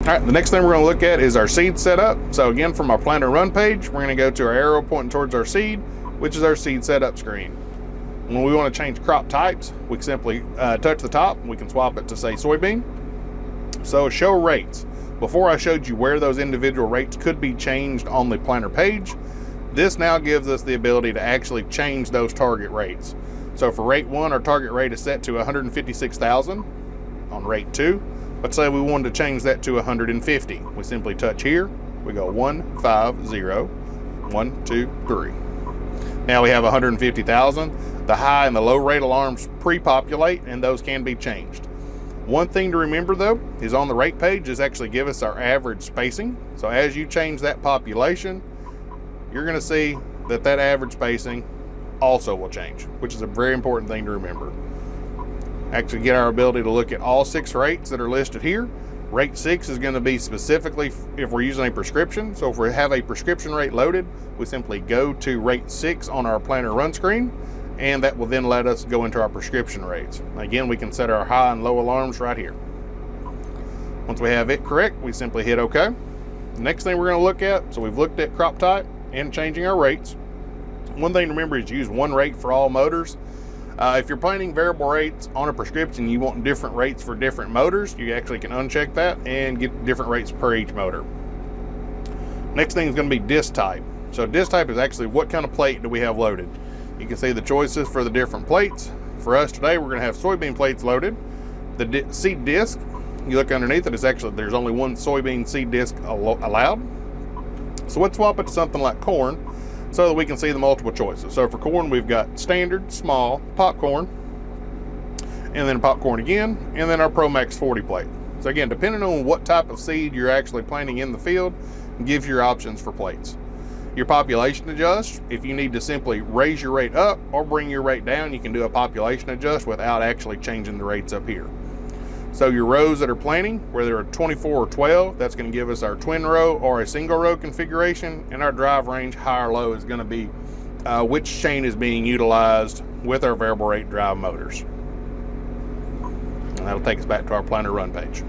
right, the next thing we're going to look at is our seed setup. So again, from our planter run page, we're going to go to our arrow pointing towards our seed, which is our seed setup screen. When we want to change crop types, we can simply touch the top. We can swap it to say soybean. So show rates. Before I showed you where those individual rates could be changed on the planter page, this now gives us the ability to actually change those target rates. So for rate 1, our target rate is set to 156,000. On rate 2, let's say we wanted to change that to 150. We simply touch here. We go 1, 5, 0, 1, 2, 3. Now we have 150,000. The high and the low rate alarms pre-populate, and those can be changed. One thing to remember though is on the rate page is actually give us our average spacing. So as you change that population, you're going to see that that average spacing also will change, which is a very important thing to remember. Actually get our ability to look at all 6 rates that are listed here. Rate 6 is going to be specifically if we're using a prescription. So if we have a prescription rate loaded, we simply go to rate 6 on our planter run screen, and that will then let us go into our prescription rates. Again, we can set our high and low alarms right here. Once we have it correct, we simply hit OK. The next thing we're going to look at, so we've looked at crop type and changing our rates. One thing to remember is use one rate for all motors. If you're planning variable rates on a prescription, you want different rates for different motors, you actually can uncheck that and get different rates per each motor. Next thing is going to be disc type. So disc type is actually what kind of plate do we have loaded. You can see the choices for the different plates. For us today, we're going to have soybean plates loaded. The seed disc, you look underneath it, it's actually, there's only one soybean seed disc allowed. So let's swap it to something like corn so that we can see the multiple choices. So for corn, we've got standard, small, popcorn, and then popcorn again, and then our Pro Max 40 plate. So again, depending on what type of seed you're actually planting in the field, gives you your options for plates. Your population adjust, if you need to simply raise your rate up or bring your rate down, you can do a population adjust without actually changing the rates up here. So your rows that are planting, whether they're 24 or 12, that's going to give us our twin row or a single row configuration, and our drive range high or low is going to be which chain is being utilized with our variable rate drive motors. And that'll take us back to our planter run page.